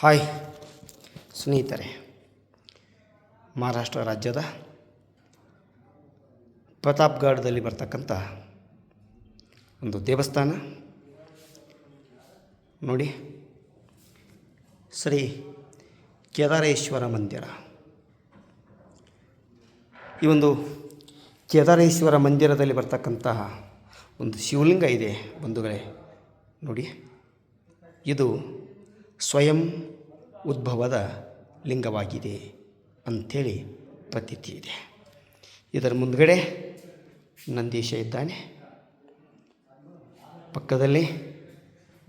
Hi ಸ್ನೇಹಿತರೆ, ಮಹಾರಾಷ್ಟ್ರ ರಾಜ್ಯದ ಪ್ರತಾಪ್ಗಢದಲ್ಲಿ ಬರ್ತಕ್ಕಂಥ ಒಂದು ದೇವಸ್ಥಾನ ನೋಡಿ, ಶ್ರೀ ಕೇದಾರೇಶ್ವರ ಮಂದಿರ. ಈ ಒಂದು ಕೇದಾರೇಶ್ವರ ಮಂದಿರದಲ್ಲಿ ಬರ್ತಕ್ಕಂತಹ ಒಂದು ಶಿವಲಿಂಗ ಇದೆ ಬಂಧುಗಳೇ. ನೋಡಿ, ಇದು ಸ್ವಯಂ ಉದ್ಭವದ ಲಿಂಗವಾಗಿದೆ ಅಂಥೇಳಿ ಪ್ರತೀತಿ ಇದೆ. ಇದರ ಮುಂದ್ಗಡೆ ನಂದೀಶ ಇದ್ದಾನೆ, ಪಕ್ಕದಲ್ಲಿ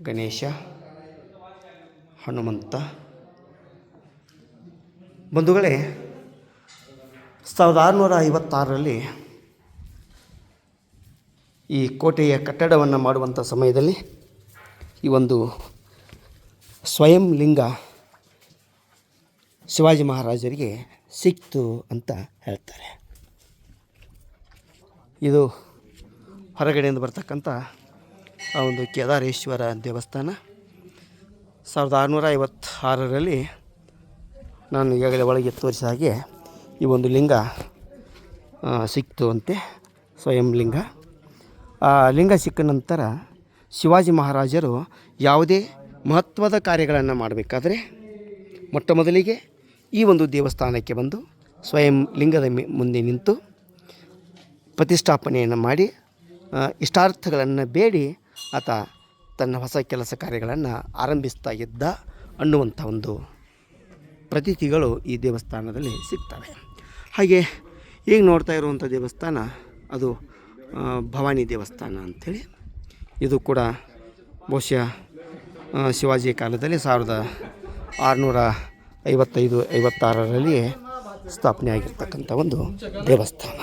ಗಣೇಶ, ಹನುಮಂತ. ಬಂಧುಗಳೇ, 1656ರಲ್ಲಿ ಈ ಕೋಟೆಯ ಕಟ್ಟಡವನ್ನು ಮಾಡುವಂಥ ಸಮಯದಲ್ಲಿ ಈ ಒಂದು ಸ್ವಯಂ ಲಿಂಗ ಶಿವಾಜಿ ಮಹಾರಾಜರಿಗೆ ಸಿಕ್ತು ಅಂತ ಹೇಳ್ತಾರೆ. ಇದು ಹೊರಗಡೆಯಿಂದ ಬರ್ತಕ್ಕಂಥ ಆ ಒಂದು ಕೇದಾರೇಶ್ವರ ದೇವಸ್ಥಾನ 1656ರಲ್ಲಿ ನಾನು ಈಗಾಗಲೇ ಒಳಗೆ ತೋರಿಸಿದ ಹಾಗೆ ಈ ಒಂದು ಲಿಂಗ ಸಿಕ್ತು ಅಂತೆ, ಸ್ವಯಂ ಲಿಂಗ. ಆ ಲಿಂಗ ಸಿಕ್ಕ ನಂತರ ಶಿವಾಜಿ ಮಹಾರಾಜರು ಯಾವುದೇ ಮಹತ್ವದ ಕಾರ್ಯಗಳನ್ನು ಮಾಡಬೇಕಾದ್ರೆ ಮೊಟ್ಟ ಮೊದಲಿಗೆ ಈ ಒಂದು ದೇವಸ್ಥಾನಕ್ಕೆ ಬಂದು ಸ್ವಯಂ ಲಿಂಗದ ಮುಂದೆ ನಿಂತು ಪ್ರತಿಷ್ಠಾಪನೆಯನ್ನು ಮಾಡಿ ಇಷ್ಟಾರ್ಥಗಳನ್ನು ಬೇಡಿ ಆತ ತನ್ನ ಹೊಸ ಕೆಲಸ ಕಾರ್ಯಗಳನ್ನು ಆರಂಭಿಸ್ತಾ ಇದ್ದ ಅನ್ನುವಂಥ ಒಂದು ಪ್ರತೀತಿಗಳು ಈ ದೇವಸ್ಥಾನದಲ್ಲಿ ಸಿಗ್ತವೆ. ಹಾಗೆ ಈಗ ನೋಡ್ತಾ ಇರುವಂಥ ದೇವಸ್ಥಾನ ಅದು ಭವಾನಿ ದೇವಸ್ಥಾನ ಅಂಥೇಳಿ. ಇದು ಕೂಡ ಬಹುಶಃ ಶಿವಾಜಿ ಕಾಲದಲ್ಲಿ 1655-56ರಲ್ಲಿ ಸ್ಥಾಪನೆ ಆಗಿರ್ತಕ್ಕಂಥ ಒಂದು ದೇವಸ್ಥಾನ.